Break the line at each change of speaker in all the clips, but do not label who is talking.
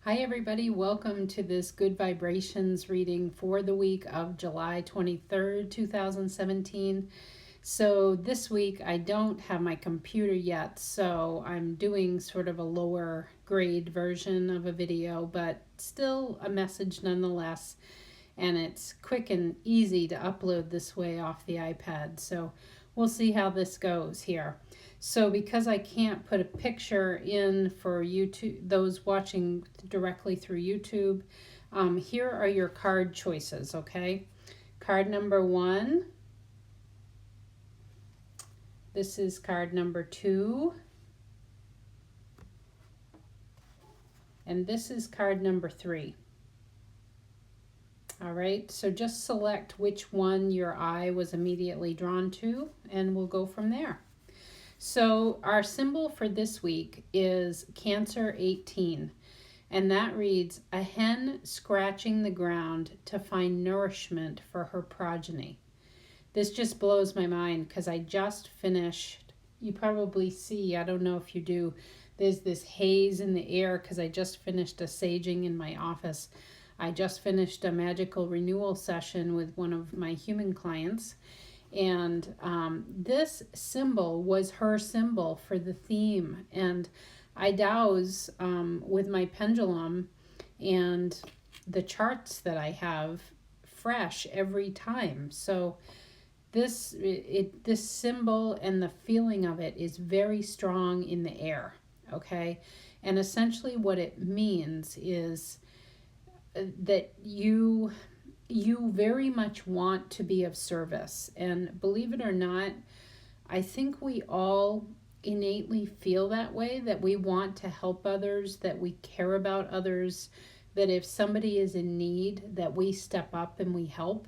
Hi, everybody. Welcome to this Good Vibrations reading for the week of July 23rd, 2017. So, this week I don't have my computer yet, so I'm doing sort of a lower grade version of a video, but still a message nonetheless. And it's quick and easy to upload this way off the iPad. So, we'll see how this goes here. So because I can't put a picture in for YouTube, those watching directly through YouTube, here are your card choices, okay? Card number 1. This is card number 2. And this is card number 3. All right, so just select which one your eye was immediately drawn to, and we'll go from there. So our symbol for this week is Cancer 18, and that reads, a hen scratching the ground to find nourishment for her progeny. This just blows my mind because I just finished, you probably see, I don't know if you do, there's this haze in the air because I just finished a saging in my office. I just finished a magical renewal session with one of my human clients. And this symbol was her symbol for the theme. And I dowse with my pendulum and the charts that I have fresh every time. So this symbol and the feeling of it is very strong in the air, okay? And essentially what it means is that you very much want to be of service. And believe it or not, I think we all innately feel that way, that we want to help others, that we care about others, that if somebody is in need, that we step up and we help.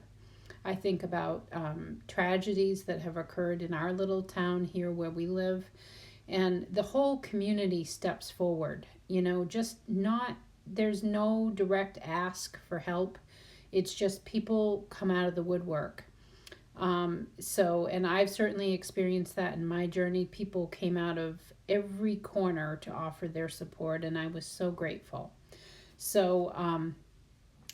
I think about tragedies that have occurred in our little town here where we live, and the whole community steps forward, just not, there's no direct ask for help. It's just people come out of the woodwork. And I've certainly experienced that in my journey. People came out of every corner to offer their support, and I was so grateful. So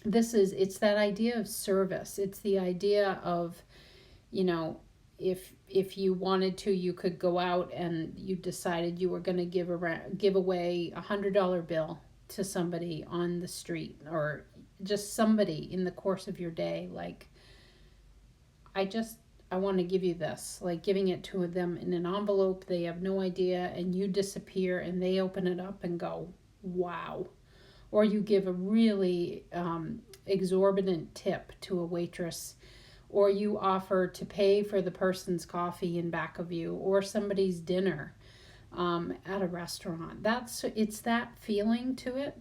it's that idea of service. It's the idea of, if you wanted to, you could go out and you decided you were going to give away $100 bill to somebody on the street, or just somebody in the course of your day, like, I want to give you this, like giving it to them in an envelope, they have no idea, and you disappear and they open it up and go, wow. Or you give a really exorbitant tip to a waitress, or you offer to pay for the person's coffee in back of you, or somebody's dinner at a restaurant. It's that feeling to it.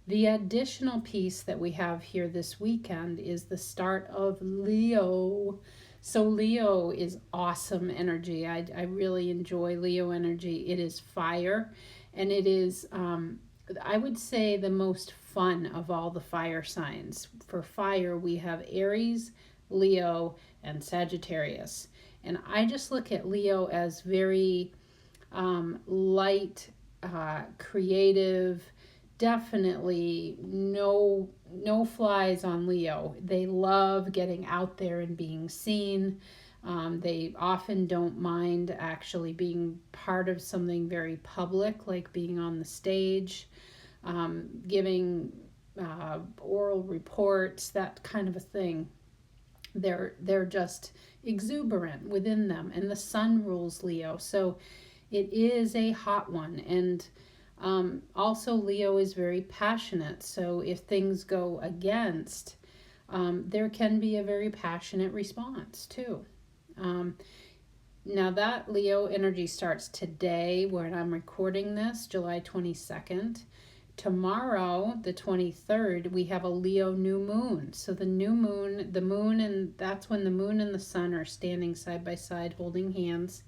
The additional piece that we have here this weekend is the start of Leo. So Leo is awesome energy. I really enjoy Leo energy. It is fire, and it is, I would say, the most fun of all the fire signs. For fire, we have Aries, Leo, and Sagittarius. And I just look at Leo as very light, creative. Definitely no flies on Leo. They love getting out there and being seen. They often don't mind actually being part of something very public, like being on the stage, giving oral reports, that kind of a thing. They're just exuberant within them, and the sun rules Leo, so it is a hot one. And also, Leo is very passionate, so if things go against, there can be a very passionate response too. Now that Leo energy starts today, when I'm recording this, July 22nd. Tomorrow, the 23rd, we have a Leo new moon. So the moon, and that's when the moon and the sun are standing side by side holding hands.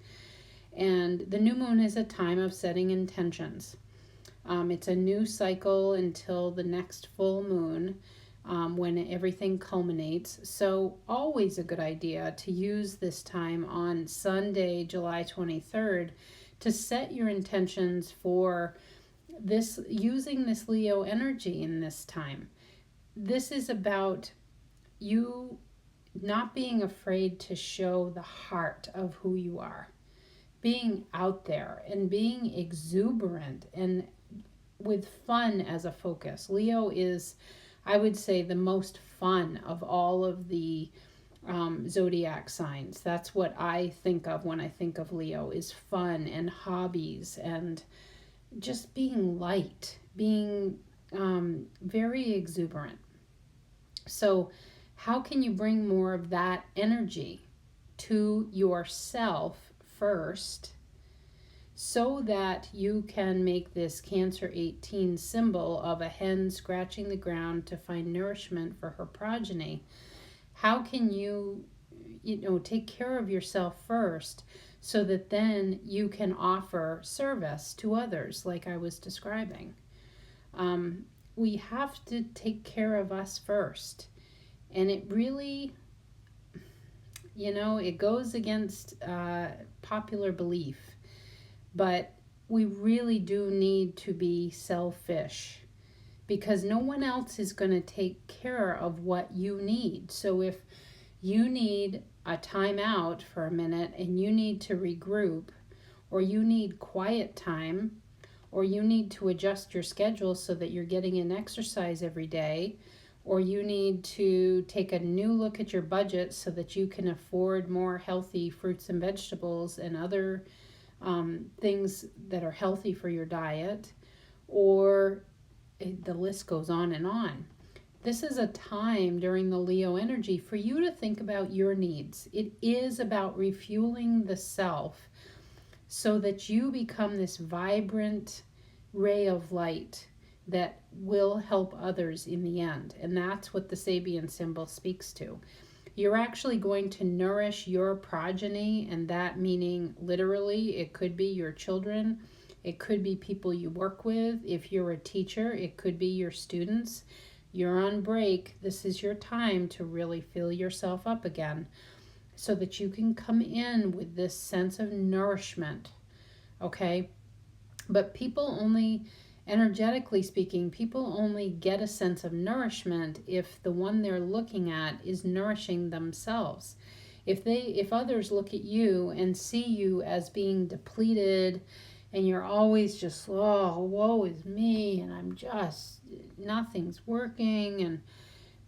And the new moon is a time of setting intentions. It's a new cycle until the next full moon, when everything culminates. So always a good idea to use this time on Sunday, July 23rd, to set your intentions for this using this Leo energy in this time. This is about you not being afraid to show the heart of who you are, being out there and being exuberant and with fun as a focus. Leo is, I would say, the most fun of all of the zodiac signs. That's what I think of when I think of Leo, is fun and hobbies and just being light, being very exuberant. So how can you bring more of that energy to yourself first, so that you can make this Cancer 18 symbol of a hen scratching the ground to find nourishment for her progeny? How can you, take care of yourself first, so that then you can offer service to others, like I was describing? We have to take care of us first. And it really, it goes against popular belief, but we really do need to be selfish, because no one else is going to take care of what you need. So if you need a time out for a minute and you need to regroup, or you need quiet time, or you need to adjust your schedule so that you're getting in exercise every day, or you need to take a new look at your budget so that you can afford more healthy fruits and vegetables and other things that are healthy for your diet, or the list goes on and on. This is a time during the Leo energy for you to think about your needs. It is about refueling the self so that you become this vibrant ray of light that will help others in the end. And that's what the Sabian symbol speaks to. You're actually going to nourish your progeny, and that meaning literally, it could be your children, it could be people you work with. If you're a teacher, it could be your students. You're on break. This is your time to really fill yourself up again, so that you can come in with this sense of nourishment, okay? But people only, energetically speaking, people only get a sense of nourishment if the one they're looking at is nourishing themselves. If others look at you and see you as being depleted, and you're always just, oh, woe is me, and I'm just, nothing's working, and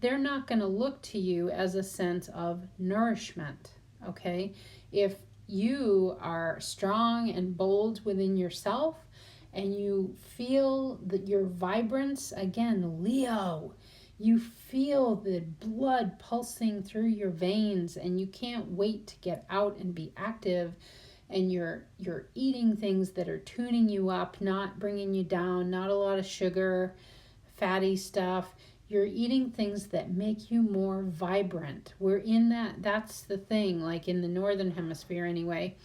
they're not going to look to you as a sense of nourishment, okay? If you are strong and bold within yourself, and you feel that your vibrance, again, Leo, you feel the blood pulsing through your veins, and you can't wait to get out and be active, and you're eating things that are tuning you up, not bringing you down, not a lot of sugar, fatty stuff. You're eating things that make you more vibrant. We're in that's the thing, like in the northern hemisphere anyway.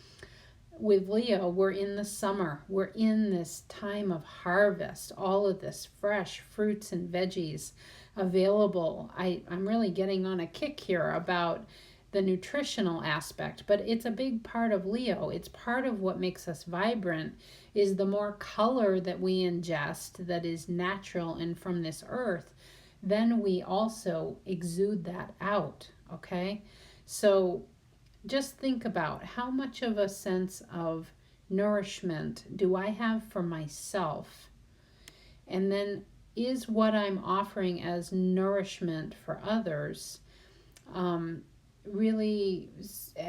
With Leo, we're in the summer. We're in this time of harvest, all of this fresh fruits and veggies available. I'm really getting on a kick here about the nutritional aspect, but it's a big part of Leo. It's part of what makes us vibrant, is the more color that we ingest that is natural and from this earth, then we also exude that out, okay? So just think about how much of a sense of nourishment do I have for myself? And then is what I'm offering as nourishment for others really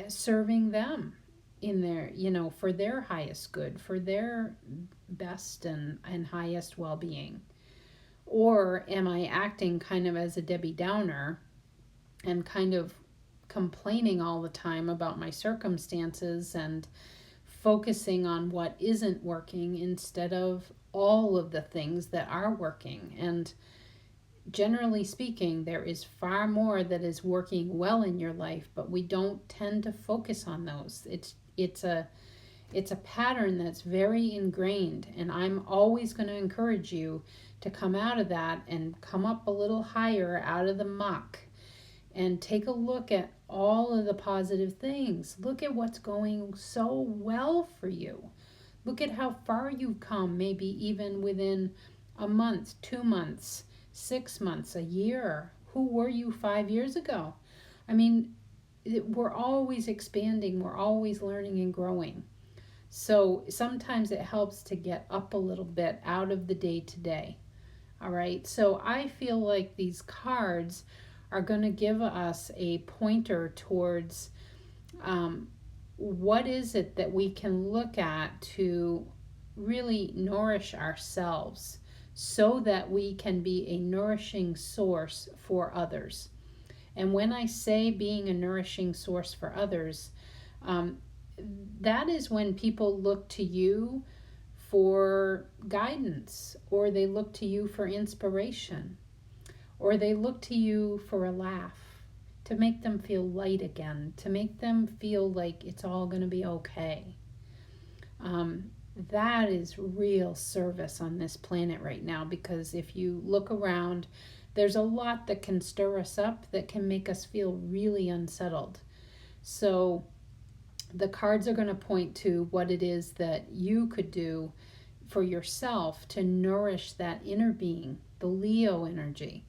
serving them in their, for their highest good, for their best and highest well-being? Or am I acting kind of as a Debbie Downer and kind of complaining all the time about my circumstances and focusing on what isn't working instead of all of the things that are working? And generally speaking, there is far more that is working well in your life, but we don't tend to focus on those. It's a pattern that's very ingrained, and I'm always going to encourage you to come out of that and come up a little higher out of the muck and take a look at all of the positive things. Look at what's going so well for you. Look at how far you've come, maybe even within a month, 2 months, 6 months, a year. Who were you 5 years ago? I mean, we're always expanding, we're always learning and growing. So sometimes it helps to get up a little bit out of the day to day. All right. So I feel like these cards are going to give us a pointer towards what is it that we can look at to really nourish ourselves so that we can be a nourishing source for others. And when I say being a nourishing source for others, that is when people look to you for guidance, or they look to you for inspiration, or they look to you for a laugh, to make them feel light again, to make them feel like it's all going to be okay. That is real service on this planet right now, because if you look around, there's a lot that can stir us up that can make us feel really unsettled. So the cards are going to point to what it is that you could do for yourself to nourish that inner being, the Leo energy,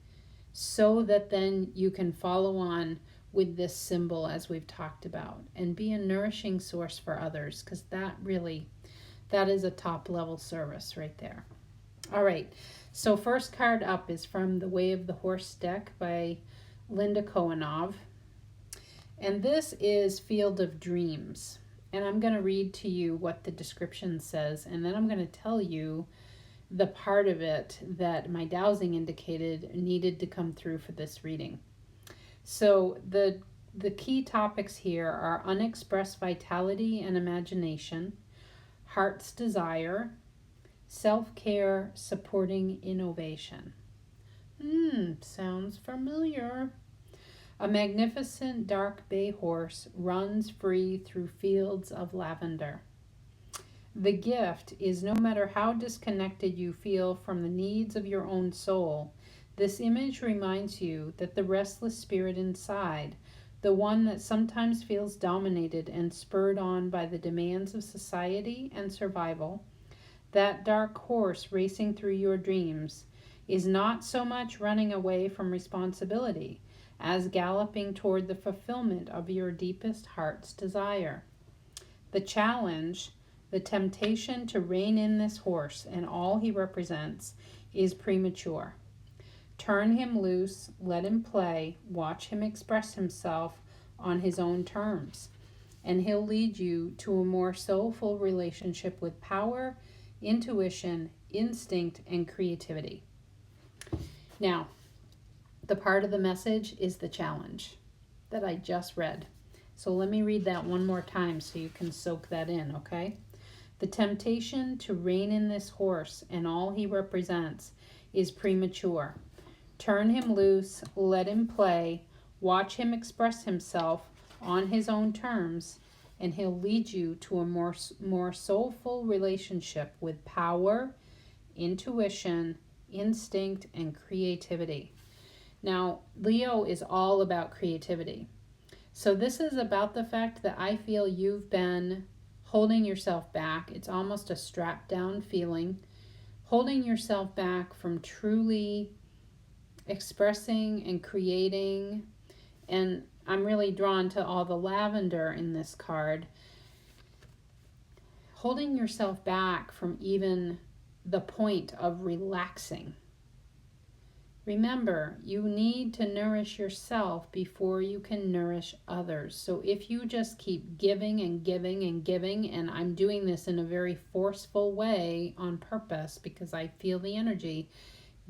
so that then you can follow on with this symbol as we've talked about and be a nourishing source for others, because that is a top level service right there. All right, so first card up is from the Way of the Horse deck by Linda Kohanov. And this is Field of Dreams. And I'm going to read to you what the description says, and then I'm going to tell you the part of it that my dowsing indicated needed to come through for this reading. So the key topics here are unexpressed vitality and imagination, heart's desire, self-care supporting innovation. Sounds familiar. A magnificent dark bay horse runs free through fields of lavender. The gift is, no matter how disconnected you feel from the needs of your own soul, this image reminds you that the restless spirit inside, the one that sometimes feels dominated and spurred on by the demands of society and survival, that dark horse racing through your dreams, is not so much running away from responsibility as galloping toward the fulfillment of your deepest heart's desire. The challenge, the temptation to rein in this horse and all he represents, is premature. Turn him loose, let him play, watch him express himself on his own terms, and he'll lead you to a more soulful relationship with power, intuition, instinct, and creativity. Now, the part of the message is the challenge that I just read. So let me read that one more time so you can soak that in, okay? The temptation to rein in this horse and all he represents is premature. Turn him loose, let him play, watch him express himself on his own terms, and he'll lead you to a more soulful relationship with power, intuition, instinct, and creativity. Now, Leo is all about creativity. So this is about the fact that I feel you've been holding yourself back. It's almost a strapped down feeling, holding yourself back from truly expressing and creating. And I'm really drawn to all the lavender in this card. Holding yourself back from even the point of relaxing. Remember, you need to nourish yourself before you can nourish others. So if you just keep giving and giving and giving, and I'm doing this in a very forceful way on purpose because I feel the energy,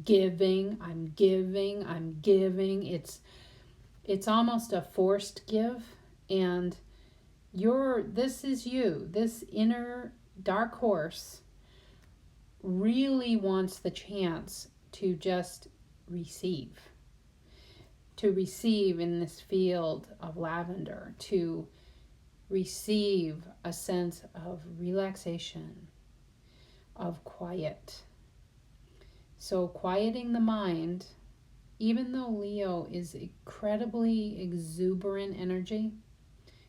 I'm giving. It's almost a forced give, and this is you. This inner dark horse really wants the chance to just receive in this field of lavender, to receive a sense of relaxation, of quiet. So quieting the mind, even though Leo is incredibly exuberant energy,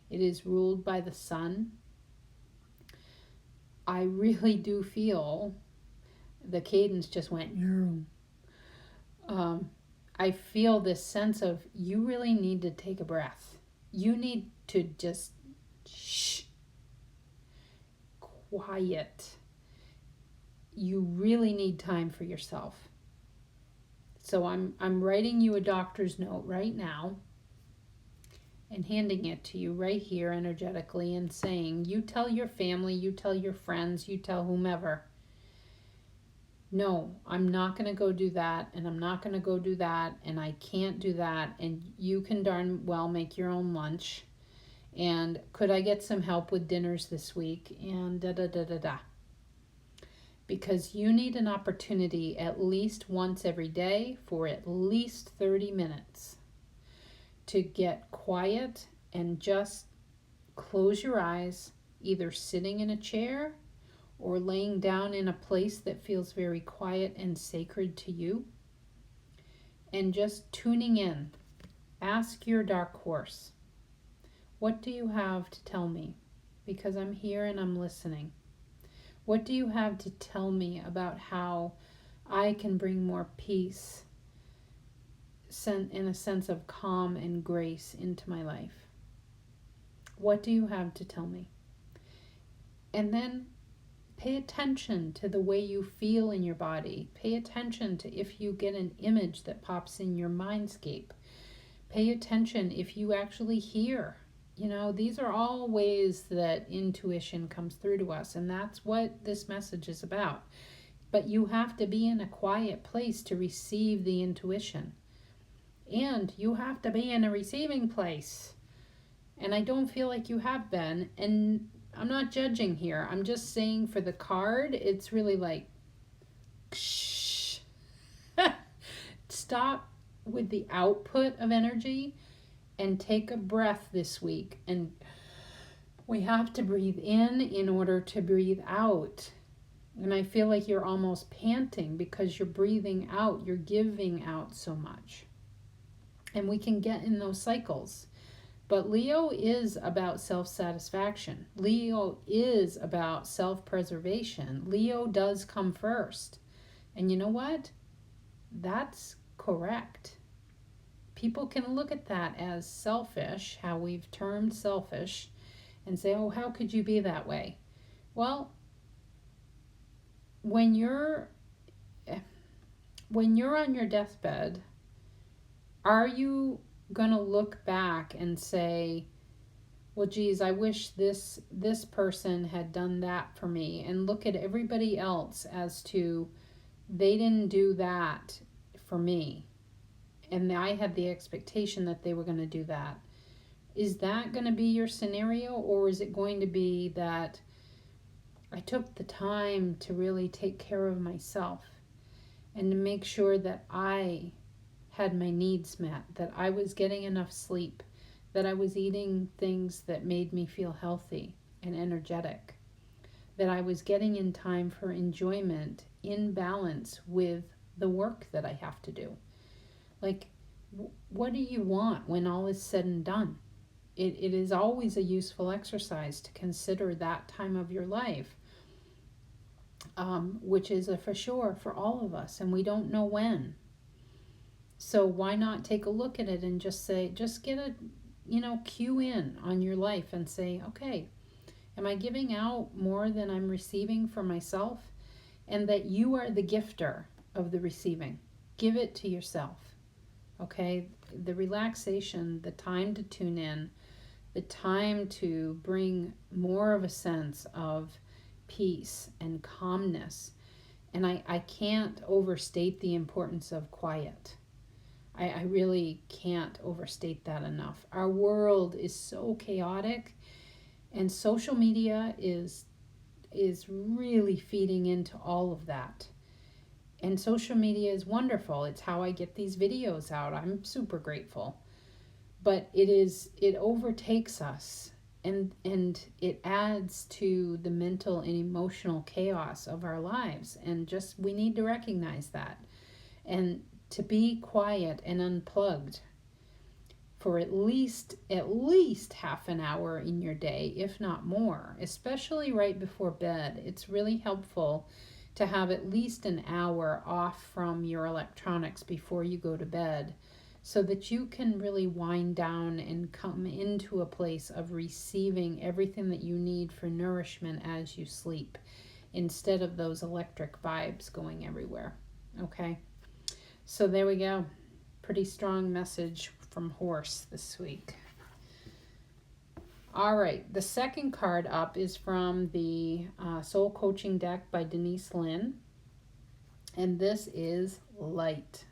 it is ruled by the sun. I really do feel the cadence just went. I feel this sense of you really need to take a breath. You need to just shh, quiet. You really need time for yourself. So I'm writing you a doctor's note right now and handing it to you right here energetically and saying, you tell your family, you tell your friends, you tell whomever, no, I'm not going to go do that, and I'm not going to go do that, and I can't do that, and you can darn well make your own lunch, and could I get some help with dinners this week, and da-da-da-da-da. Because you need an opportunity at least once every day for at least 30 minutes to get quiet and just close your eyes, either sitting in a chair or laying down in a place that feels very quiet and sacred to you, and just tuning in. Ask your dark horse, what do you have to tell me? Because I'm here and I'm listening. What do you have to tell me about how I can bring more peace and a sense of calm and grace into my life? What do you have to tell me? And then pay attention to the way you feel in your body. Pay attention to if you get an image that pops in your mindscape. Pay attention if you actually hear. You know, these are all ways that intuition comes through to us, and that's what this message is about. But you have to be in a quiet place to receive the intuition. And you have to be in a receiving place. And I don't feel like you have been. And I'm not judging here. I'm just saying for the card, it's really like, shh. Stop with the output of energy and take a breath this week. And we have to breathe in order to breathe out. And I feel like you're almost panting because you're breathing out. You're giving out so much. And we can get in those cycles. But Leo is about self-satisfaction. Leo is about self-preservation. Leo does come first. And you know what? That's correct. People can look at that as selfish, how we've termed selfish, and say, oh, how could you be that way? Well, when you're on your deathbed, are you going to look back and say, well, geez, I wish this person had done that for me, and look at everybody else as to they didn't do that for me, and I had the expectation that they were going to do that? Is that going to be your scenario, or is it going to be that I took the time to really take care of myself and to make sure that I had my needs met, that I was getting enough sleep, that I was eating things that made me feel healthy and energetic, that I was getting in time for enjoyment in balance with the work that I have to do? Like, what do you want when all is said and done? It is always a useful exercise to consider that time of your life, which is a for sure for all of us, and we don't know when. So why not take a look at it and just get a, cue in on your life and say, okay, am I giving out more than I'm receiving for myself? And that you are the gifter of the receiving. Give it to yourself. Okay? The relaxation, the time to tune in, the time to bring more of a sense of peace and calmness. And I can't overstate the importance of quiet. I really can't overstate that enough. Our world is so chaotic, and social media is really feeding into all of that. And social media is wonderful. It's how I get these videos out. I'm super grateful. But it overtakes us, and it adds to the mental and emotional chaos of our lives. And just we need to recognize that. And to be quiet and unplugged for at least half an hour in your day, if not more, especially right before bed. It's really helpful to have at least an hour off from your electronics before you go to bed, so that you can really wind down and come into a place of receiving everything that you need for nourishment as you sleep, instead of those electric vibes going everywhere. Okay? So there we go. Pretty strong message from Horse this week. All right, the second card up is from the Soul Coaching deck by Denise Lynn, and this is Light.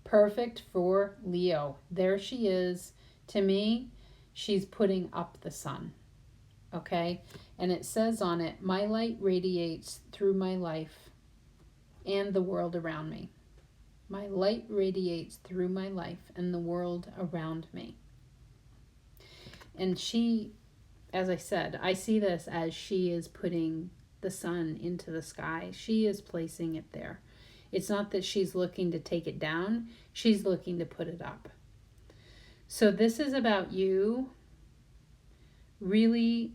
Perfect for Leo. There she is. To me, she's putting up the sun. Okay? And it says on it, my light radiates through my life and the world around me. My light radiates through my life and the world around me. And she, as I said, I see this as she is putting the sun into the sky. She is placing it there. It's not that she's looking to take it down. She's looking to put it up. So this is about you really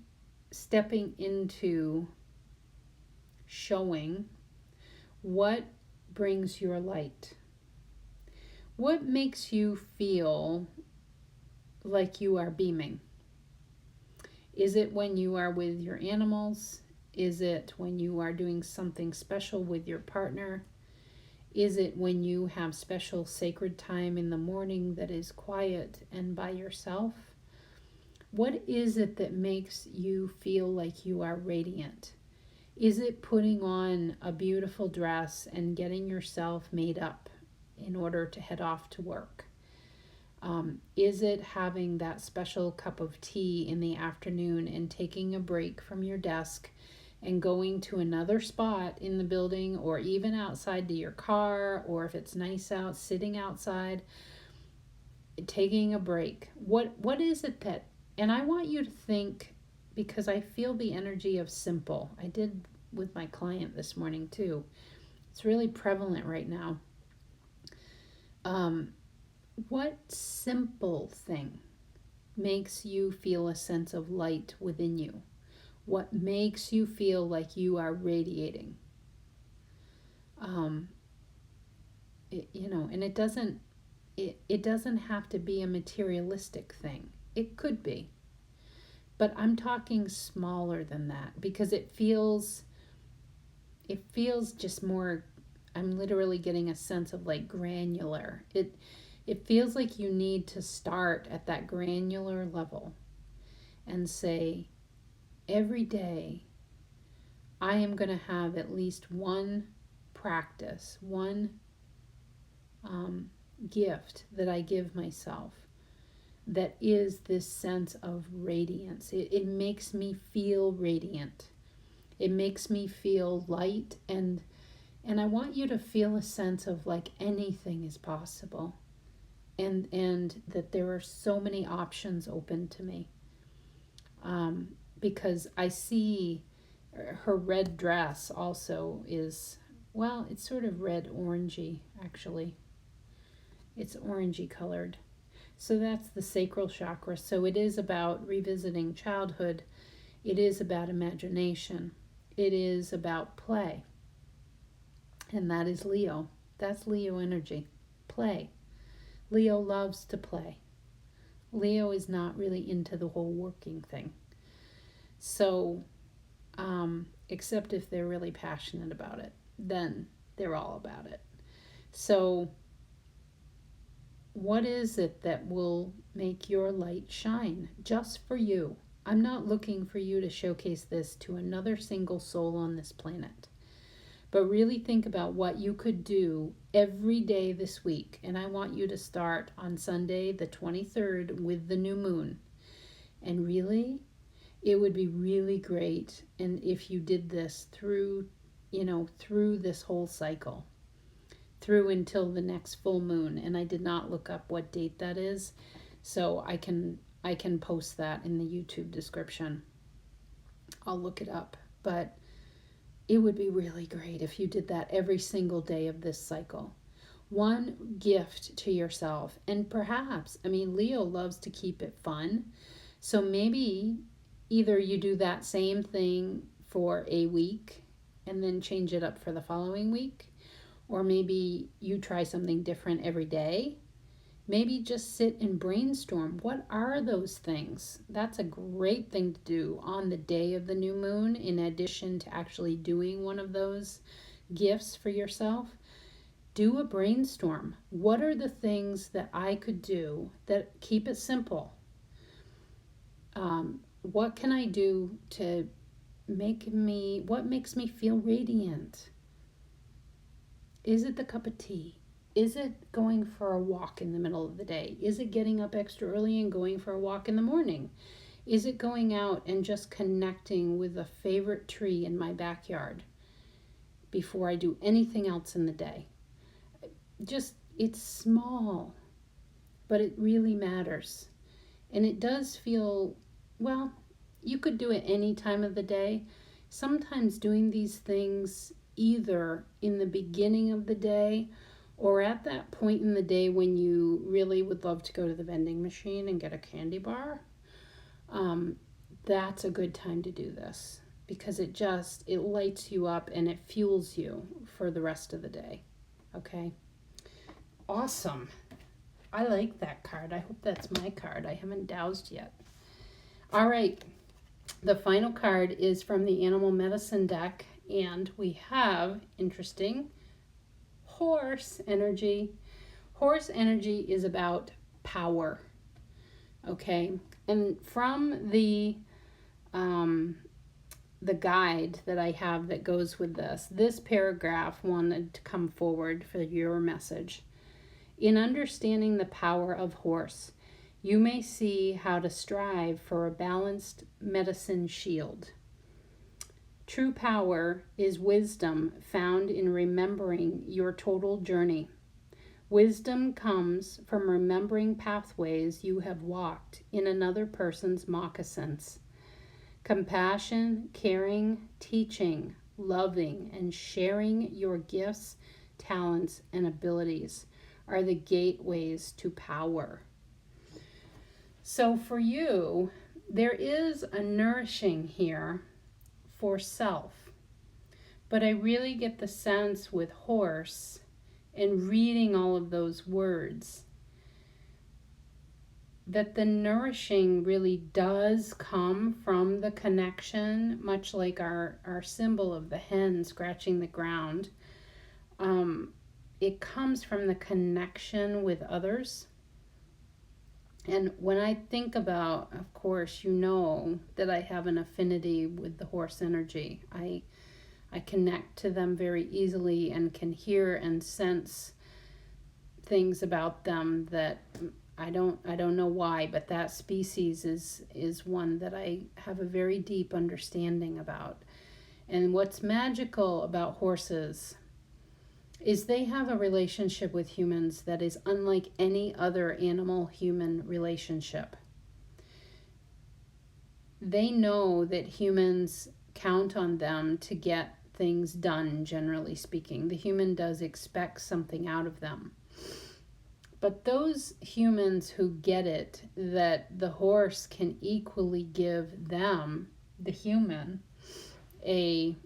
stepping into showing what brings your light. What makes you feel like you are beaming? Is it when you are with your animals? Is it when you are doing something special with your partner? Is it when you have special sacred time in the morning that is quiet and by yourself? What is it that makes you feel like you are radiant? Is it putting on a beautiful dress and getting yourself made up in order to head off to work? Is it having that special cup of tea in the afternoon and taking a break from your desk and going to another spot in the building, or even outside to your car, or if it's nice out, sitting outside, taking a break? What is it that, and I want you to think, because I feel the energy of simple. I did with my client this morning too. It's really prevalent right now. What simple thing makes you feel a sense of light within you? What makes you feel like you are radiating? And it doesn't have to be a materialistic thing. It could be. But I'm talking smaller than that, because it feels just more, I'm literally getting a sense of like granular. It feels like you need to start at that granular level and say, every day I am going to have at least one practice, one gift that I give myself that is this sense of radiance. It makes me feel radiant. It makes me feel light, and I want you to feel a sense of like anything is possible, and that there are so many options open to me. Because I see her red dress also is, well, it's sort of red orangey actually. It's orangey colored. So that's the sacral chakra. So it is about revisiting childhood. It is about imagination. It is about play. And that is Leo. That's Leo energy. Play. Leo loves to play. Leo is not really into the whole working thing. So, except if they're really passionate about it, then they're all about it. So, what is it that will make your light shine just for you? I'm not looking for you to showcase this to another single soul on this planet. But really think about what you could do every day this week. And I want you to start on Sunday, the 23rd, with the new moon. And really, it would be really great. And if you did this through this whole cycle, through until the next full moon. And I did not look up what date that is, so I can post that in the YouTube description. I'll look it up. But it would be really great if you did that every single day of this cycle. One gift to yourself. And perhaps, Leo loves to keep it fun. So maybe either you do that same thing for a week and then change it up for the following week, or maybe you try something different every day. Maybe just sit and brainstorm. What are those things? That's a great thing to do on the day of the new moon, in addition to actually doing one of those gifts for yourself. Do a brainstorm. What are the things that I could do that keep it simple? What can I do to what makes me feel radiant? Is it the cup of tea? Is it going for a walk in the middle of the day? Is it getting up extra early and going for a walk in the morning? Is it going out and just connecting with a favorite tree in my backyard before I do anything else in the day? It's small, but it really matters. And it does feel, well, you could do it any time of the day. Sometimes doing these things either in the beginning of the day or at that point in the day when you really would love to go to the vending machine and get a candy bar, that's a good time to do this, because it lights you up and it fuels you for the rest of the day. Okay? Awesome. I like that card. I hope that's my card. I haven't dowsed yet. All right. The final card is from the Animal Medicine deck, and we have, interesting, horse energy. Horse energy is about power. Okay? And from the guide that I have that goes with this paragraph wanted to come forward for your message. In understanding the power of horse, you may see how to strive for a balanced medicine shield. True power is wisdom found in remembering your total journey. Wisdom comes from remembering pathways you have walked in another person's moccasins. Compassion, caring, teaching, loving, and sharing your gifts, talents, and abilities are the gateways to power. So for you, there is a nourishing here for self. But I really get the sense with horse and reading all of those words that the nourishing really does come from the connection, much like our symbol of the hen scratching the ground. It comes from the connection with others. And when I think about, of course, you know that I have an affinity with the horse energy. I connect to them very easily and can hear and sense things about them that I don't know why, but that species is one that I have a very deep understanding about. And what's magical about horses is they have a relationship with humans that is unlike any other animal-human relationship. They know that humans count on them to get things done, generally speaking. The human does expect something out of them. But those humans who get it, that the horse can equally give them, the human, a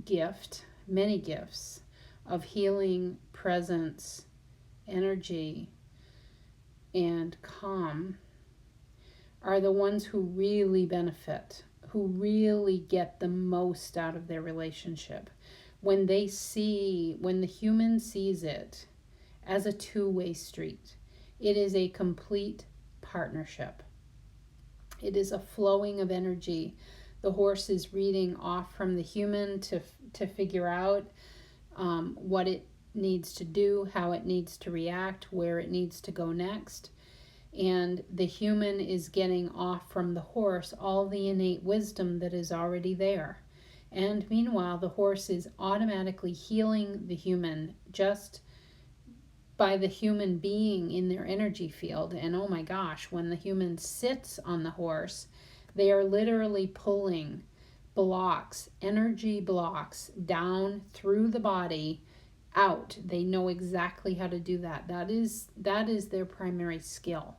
gift, many gifts, of healing, presence, energy, and calm, are the ones who really benefit, who really get the most out of their relationship. When the human sees it as a two-way street, it is a complete partnership. It is a flowing of energy. The horse is reading off from the human to figure out what it needs to do, how it needs to react, where it needs to go next. And the human is getting off from the horse all the innate wisdom that is already there. And meanwhile, the horse is automatically healing the human just by the human being in their energy field. And oh my gosh, when the human sits on the horse, they are literally pulling blocks, energy blocks, down through the body, out. They know exactly how to do that. That is their primary skill.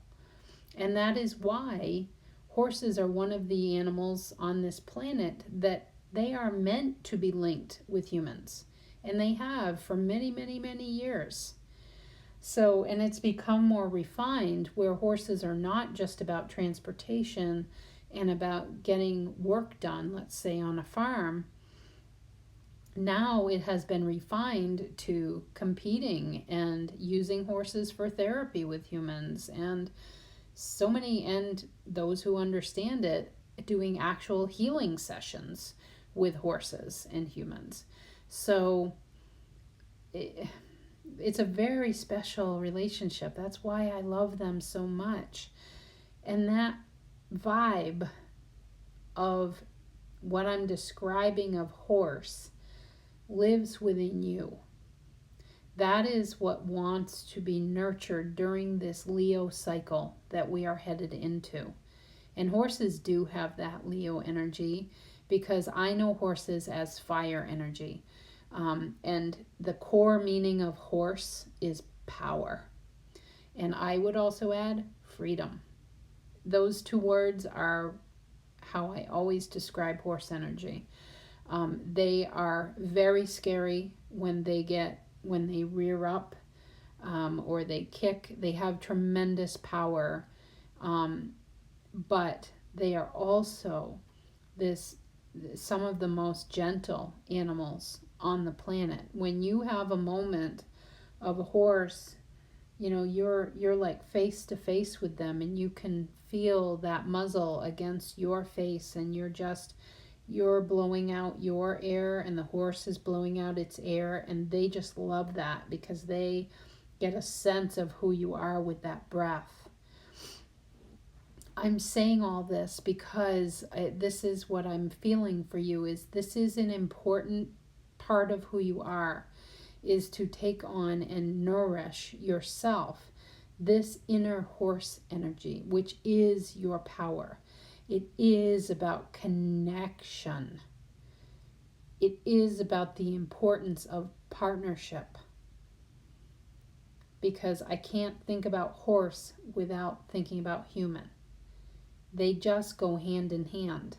And that is why horses are one of the animals on this planet that they are meant to be linked with humans. And they have for many, many, many years. So, and it's become more refined where horses are not just about transportation and about getting work done, let's say on a farm. Now it has been refined to competing and using horses for therapy with humans, and so many, and those who understand it, doing actual healing sessions with horses and humans. So it's a very special relationship. That's why I love them so much. And that vibe of what I'm describing of horse lives within you. That is what wants to be nurtured during this Leo cycle that we are headed into. And horses do have that Leo energy, because I know horses as fire energy. And the core meaning of horse is power. And I would also add freedom. Those two words are how I always describe horse energy. They are very scary when they rear up, or they kick. They have tremendous power, but they are also some of the most gentle animals on the planet. When you have a moment of a horse, you're like face to face with them, and you can feel that muzzle against your face, and you're blowing out your air and the horse is blowing out its air, and they just love that because they get a sense of who you are with that breath. I'm saying all this because this is what I'm feeling for you. Is this is an important part of who you are, is to take on and nourish yourself, this inner horse energy, which is your power. It is about connection. It is about the importance of partnership. Because I can't think about horse without thinking about human. They just go hand in hand.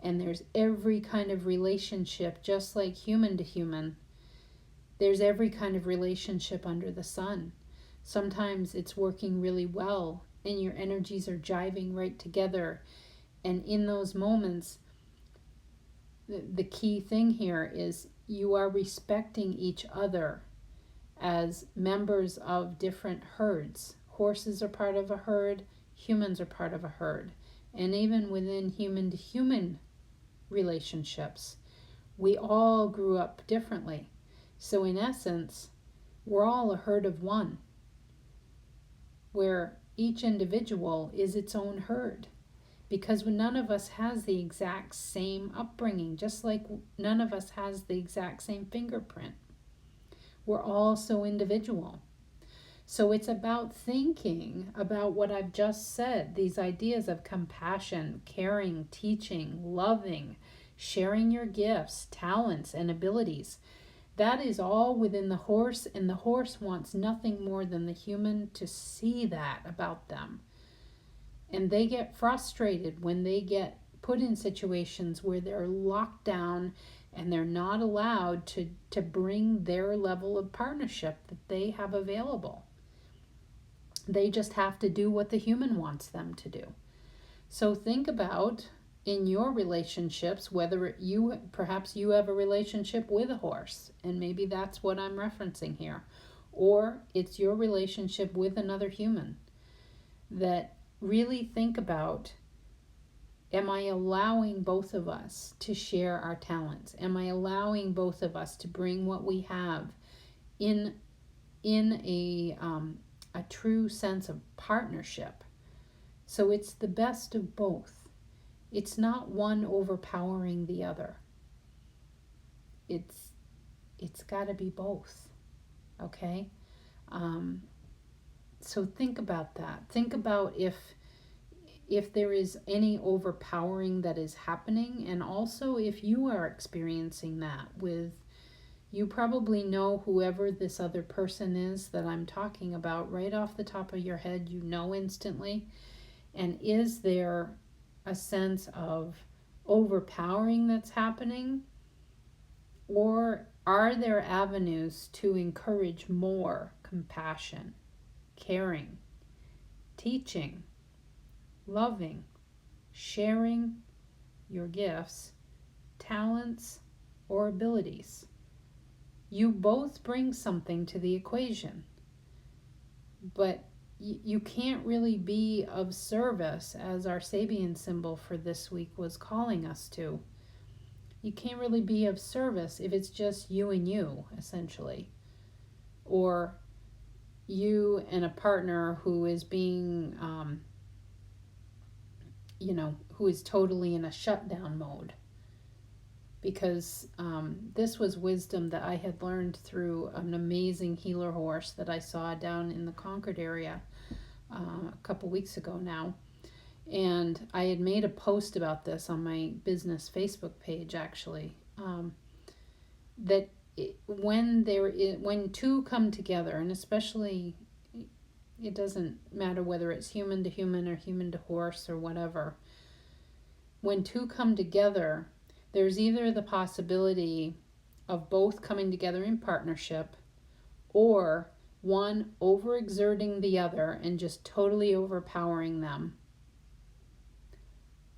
And there's every kind of relationship, just like human to human. There's every kind of relationship under the sun. Sometimes it's working really well and your energies are jiving right together. And in those moments, the key thing here is you are respecting each other as members of different herds. Horses are part of a herd, humans are part of a herd. And even within human to human relationships, we all grew up differently. So in essence, we're all a herd of one, where each individual is its own herd, because none of us has the exact same upbringing, just like none of us has the exact same fingerprint. We're all so individual. So it's about thinking about what I've just said, these ideas of compassion, caring, teaching, loving, sharing your gifts, talents, and abilities. That is all within the horse, and the horse wants nothing more than the human to see that about them. And they get frustrated when they get put in situations where they're locked down and they're not allowed to bring their level of partnership that they have available. They just have to do what the human wants them to do. So think about in your relationships, whether perhaps you have a relationship with a horse, and maybe that's what I'm referencing here, or it's your relationship with another human, that really think about, am I allowing both of us to share our talents? Am I allowing both of us to bring what we have in a true sense of partnership? So it's the best of both. It's not one overpowering the other. It's got to be both. Okay? So think about that. Think about if there is any overpowering that is happening, and also if you are experiencing that with You probably know whoever this other person is that I'm talking about right off the top of your head. You know instantly. And is there a sense of overpowering that's happening? Or are there avenues to encourage more compassion, caring, teaching, loving, sharing your gifts, talents, or abilities? You both bring something to the equation, but you can't really be of service, as our Sabian symbol for this week was calling us to. You can't really be of service if it's just you and you, essentially. Or you and a partner who is being, who is totally in a shutdown mode. Because this was wisdom that I had learned through an amazing healer horse that I saw down in the Concord area a couple weeks ago now. And I had made a post about this on my business Facebook page, actually, that when two come together, and especially, it doesn't matter whether it's human to human or human to horse or whatever, when two come together, there's either the possibility of both coming together in partnership, or one overexerting the other and just totally overpowering them.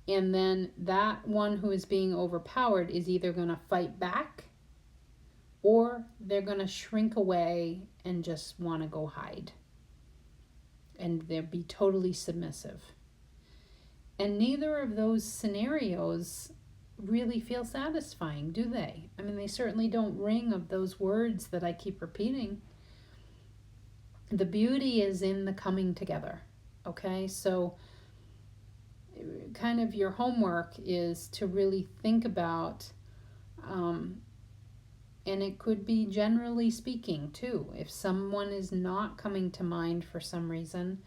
And then that one who is being overpowered is either going to fight back, or they're going to shrink away and just want to go hide. And they'll be totally submissive. And neither of those scenarios really feel satisfying, do they? I mean, they certainly don't ring of those words that I keep repeating. The beauty is in the coming together, okay? So kind of your homework is to really think about, and it could be generally speaking too. If someone is not coming to mind for some reason,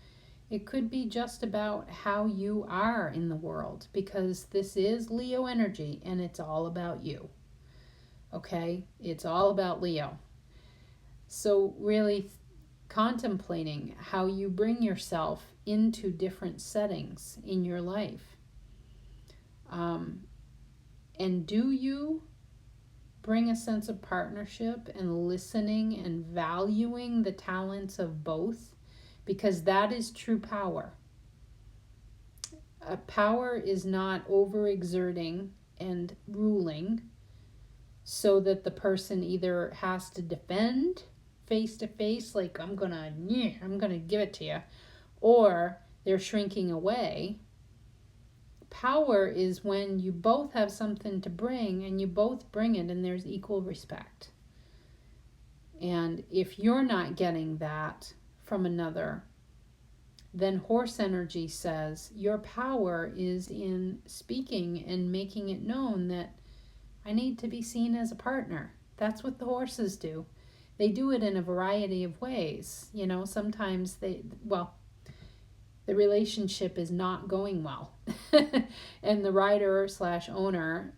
it could be just about how you are in the world, because this is Leo energy and it's all about you. Okay? It's all about Leo. So really contemplating how you bring yourself into different settings in your life. And do you bring a sense of partnership and listening and valuing the talents of both? Because that is true power. Power is not overexerting and ruling so that the person either has to defend face to face, like I'm gonna give it to you, or they're shrinking away. Power is when you both have something to bring and you both bring it and there's equal respect. And if you're not getting that from another, then horse energy says your power is in speaking and making it known that I need to be seen as a partner. That's what the horses do. They do it in a variety of ways. Sometimes the relationship is not going well. And the rider / owner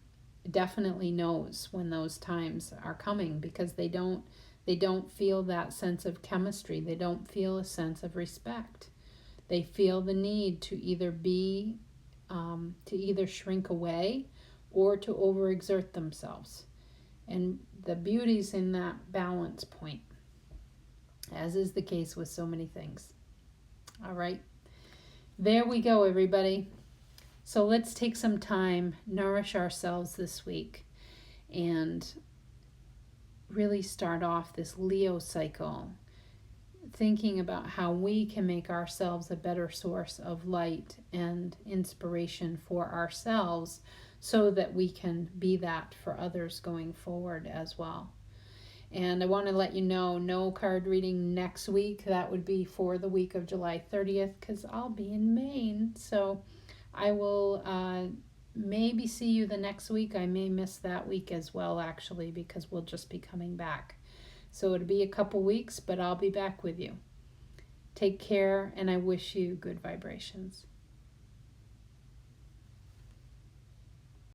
definitely knows when those times are coming, because they don't feel that sense of chemistry. They don't feel a sense of respect. They feel the need to either shrink away or to overexert themselves. And the beauty's in that balance point, as is the case with so many things. All right. There we go, everybody. So let's take some time, nourish ourselves this week, and really start off this Leo cycle thinking about how we can make ourselves a better source of light and inspiration for ourselves, so that we can be that for others going forward as well. And I want to let you know, no card reading next week. That would be for the week of July 30th, because I'll be in Maine. So I will maybe see you the next week. I may miss that week as well, actually, because we'll just be coming back. So it'll be a couple weeks, but I'll be back with you. Take care, and I wish you good vibrations.